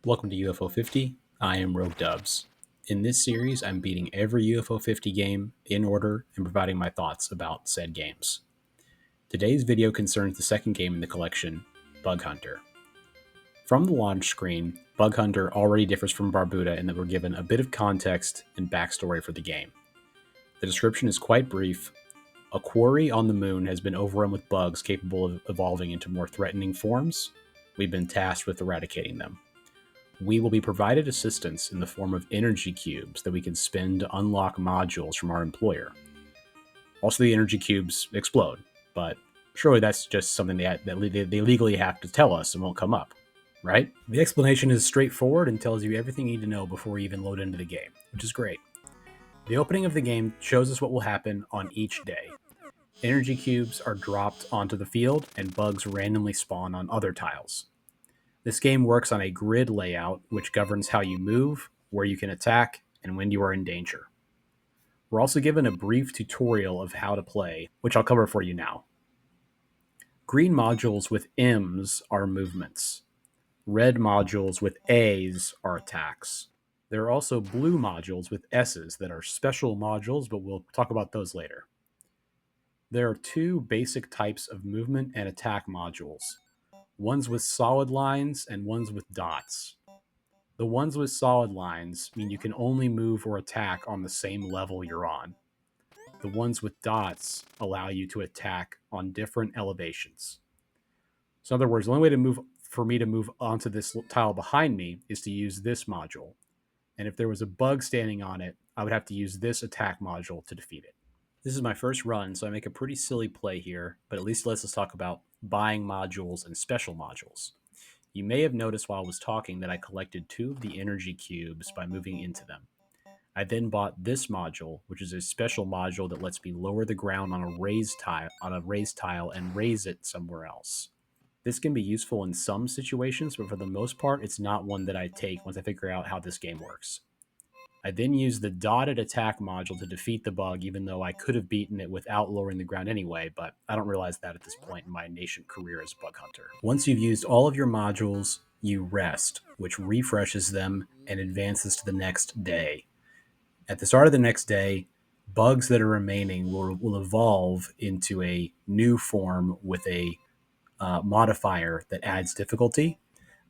Welcome to UFO 50. I am Rogue Dubs. In this series, I'm beating every UFO 50 game in order and providing my thoughts about said games. Today's video concerns the second game in the collection, Bug Hunter. From the launch screen, Bug Hunter already differs from Barbuda in that we're given a bit of context and backstory for the game. The description is quite brief. A quarry on the moon has been overrun with bugs capable of evolving into more threatening forms. We've been tasked with eradicating them. We will be provided assistance in the form of energy cubes that we can spend to unlock modules from our employer. Also, the energy cubes explode, but surely that's just something they legally have to tell us and won't come up, right? The explanation is straightforward and tells you everything you need to know before you even load into the game, which is great. The opening of the game shows us what will happen on each day. Energy cubes are dropped onto the field, and bugs randomly spawn on other tiles. This game works on a grid layout, which governs how you move, where you can attack, and when you are in danger. We're also given a brief tutorial of how to play, which I'll cover for you now. Green modules with M's are movements. Red modules with A's are attacks. There are also blue modules with S's that are special modules, but we'll talk about those later. There are two basic types of movement and attack modules. Ones with solid lines and ones with dots. The ones with solid lines mean you can only move or attack on the same level you're on. The ones with dots allow you to attack on different elevations. So in other words, the only way for me to move onto this tile behind me is to use this module. And if there was a bug standing on it, I would have to use this attack module to defeat it. This is my first run, so I make a pretty silly play here, but at least let's talk about buying modules and special modules. You may have noticed while I was talking that I collected 2 of the energy cubes by moving into them. I then bought this module, which is a special module that lets me lower the ground on a raised tile and raise it somewhere else. This can be useful in some situations, but for the most part, it's not one that I take once I figure out how this game works. I then used the dotted attack module to defeat the bug, even though I could have beaten it without lowering the ground anyway, but I don't realize that at this point in my nascent career as bug hunter. Once you've used all of your modules, you rest, which refreshes them and advances to the next day. At the start of the next day, bugs that are remaining will evolve into a new form with a modifier that adds difficulty.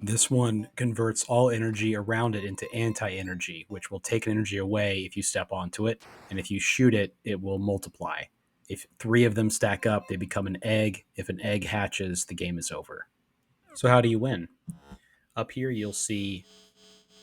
This one converts all energy around it into anti-energy, which will take energy away if you step onto it, and if you shoot it, it will multiply. If 3 of them stack up, they become an egg. If an egg hatches, the game is over. So how do you win? Up here, you'll see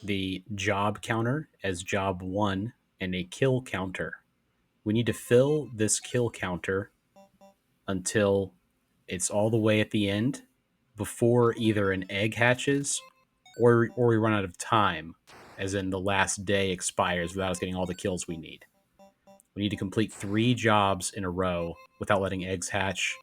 the job counter as job 1 and a kill counter. We need to fill this kill counter until it's all the way at the end before either an egg hatches or we run out of time, as in the last day expires without us getting all the kills we need. We need to complete 3 jobs in a row without letting eggs hatch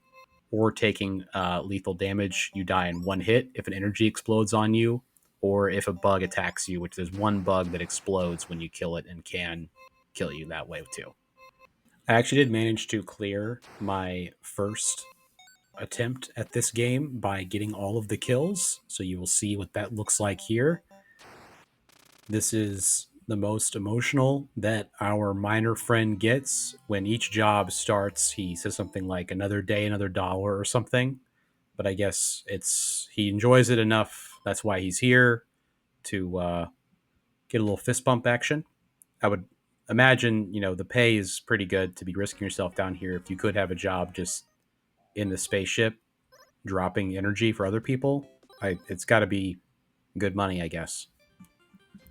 or taking lethal damage. You die in 1 hit if an energy explodes on you, or if a bug attacks you, which there's 1 bug that explodes when you kill it and can kill you that way too. I actually did manage to clear my first attempt at this game by getting all of the kills, so you will see what that looks like here. This is the most emotional that our miner friend gets. When each job starts, he says something like another day, another dollar or something, but I guess he enjoys it enough, that's why he's here, to get a little fist bump action. I would imagine, the pay is pretty good to be risking yourself down here if you could have a job just in the spaceship dropping energy for other people. It's got to be good money, I guess.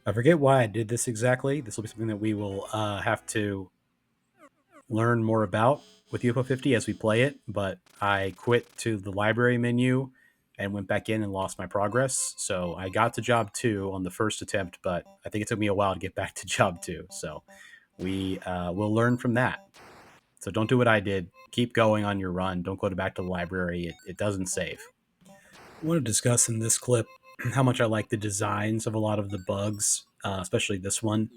I forget why I did this exactly. This will be something that we will have to learn more about with UFO 50 as we play it, but I quit to the library menu and went back in and lost my progress. So I got to job 2 on the first attempt, but I think it took me a while to get back to job 2. So we will learn from that. So don't do what I did. Keep going on your run. Don't go back to the library. It doesn't save. I want to discuss in this clip how much I like the designs of a lot of the bugs, especially this one.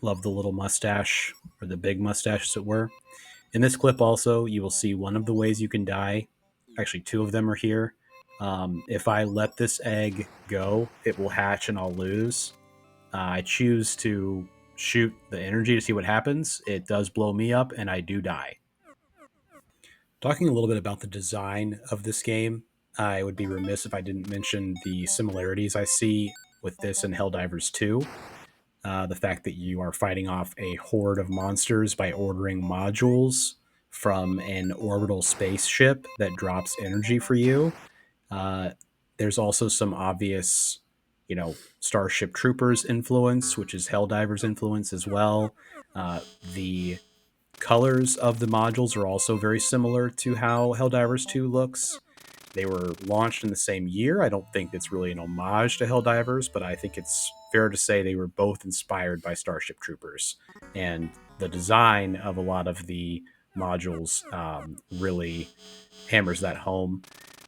Love the little mustache, or the big mustache, as it were. In this clip also, you will see one of the ways you can die. Actually, 2 of them are here. If I let this egg go, it will hatch and I'll lose. I choose to shoot the energy to see what happens. It does blow me up, and I do die. Talking a little bit about the design of this game, I would be remiss if I didn't mention the similarities I see with this and Helldivers 2. The fact that you are fighting off a horde of monsters by ordering modules from an orbital spaceship that drops energy for you. Uh, there's also some obvious, Starship Troopers influence, which is Helldivers influence as well. The colors of the modules are also very similar to how Helldivers 2 looks. They were launched in the same year. I don't think it's really an homage to Helldivers, but I think it's fair to say they were both inspired by Starship Troopers. And the design of a lot of the modules really hammers that home.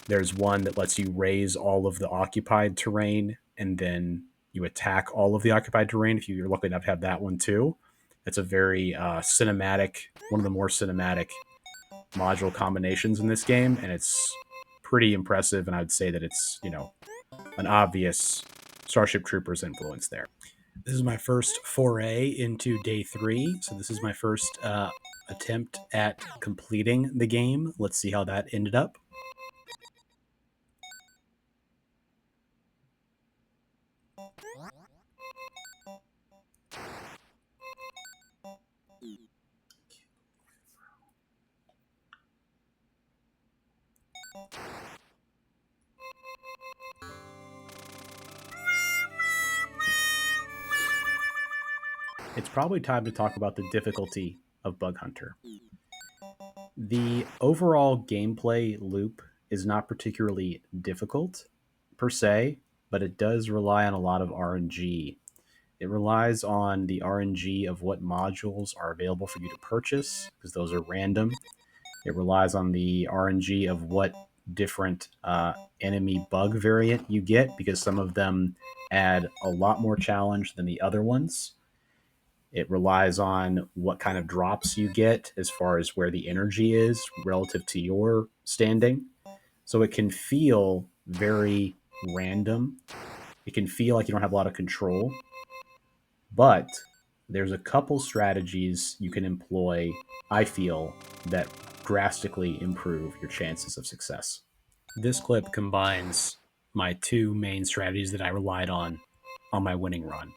There's one that lets you raise all of the occupied terrain, and then you attack all of the occupied terrain if you're lucky enough to have that one too. It's a very cinematic, one of the more cinematic module combinations in this game, and it's pretty impressive. And I'd say that it's an obvious Starship Troopers influence there. This is my first foray into day 3, so this is my first attempt at completing the game. Let's see how that ended up. It's probably time to talk about the difficulty of Bug Hunter. The overall gameplay loop is not particularly difficult per se, but it does rely on a lot of RNG. It relies on the RNG of what modules are available for you to purchase, because those are random. It relies on the RNG of what different enemy bug variant you get, because some of them add a lot more challenge than the other ones. It relies on what kind of drops you get as far as where the energy is relative to your standing. So it can feel very random. It can feel like you don't have a lot of control. But there's a couple strategies you can employ, I feel, that drastically improve your chances of success. This clip combines my two main strategies that I relied on my winning run.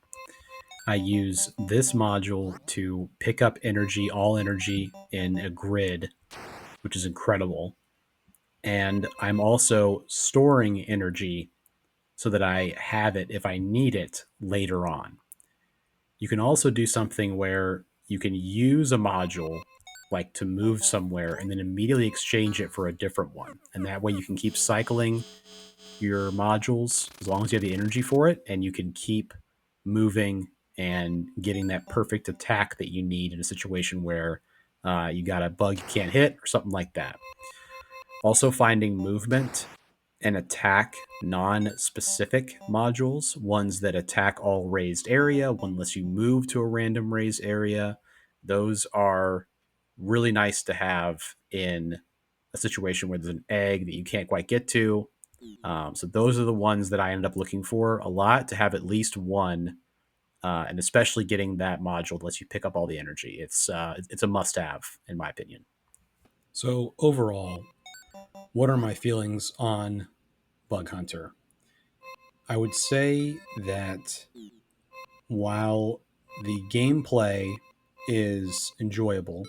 I use this module to pick up energy, all energy in a grid, which is incredible. And I'm also storing energy so that I have it if I need it later on. You can also do something where you can use a module like to move somewhere and then immediately exchange it for a different one. And that way you can keep cycling your modules as long as you have the energy for it, and you can keep moving and getting that perfect attack that you need in a situation where you got a bug you can't hit or something like that. Also, finding movement and attack non-specific modules, ones that attack all raised area, one lets you move to a random raised area. Those are really nice to have in a situation where there's an egg that you can't quite get to. So those are the ones that I ended up looking for a lot, to have at least one, and especially getting that module that lets you pick up all the energy. It's a must-have in my opinion. So overall, what are my feelings on Bug Hunter? I would say that while the gameplay is enjoyable,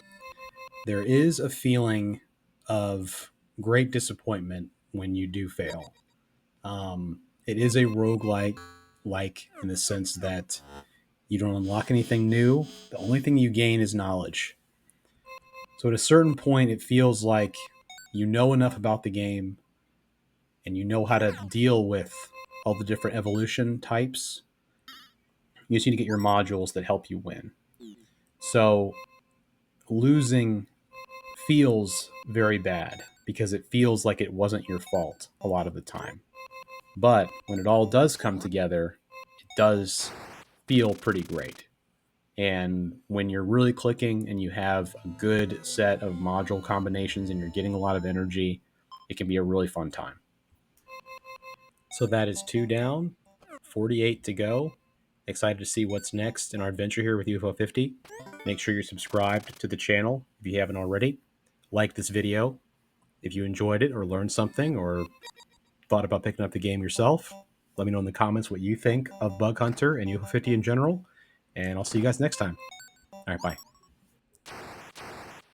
there is a feeling of great disappointment when you do fail. It is a roguelike, like in the sense that you don't unlock anything new. The only thing you gain is knowledge. So at a certain point, it feels like you know enough about the game and you know how to deal with all the different evolution types. You just need to get your modules that help you win. So losing feels very bad because it feels like it wasn't your fault a lot of the time. But when it all does come together, it does feel pretty great. And when you're really clicking and you have a good set of module combinations and you're getting a lot of energy, it can be a really fun time. So that is 2 down, 48 to go. Excited to see what's next in our adventure here with UFO 50. Make sure you're subscribed to the channel if you haven't already. Like this video if you enjoyed it or learned something or thought about picking up the game yourself. Let me know in the comments what you think of Bug Hunter and UFO 50 in general. And I'll see you guys next time. All right, bye.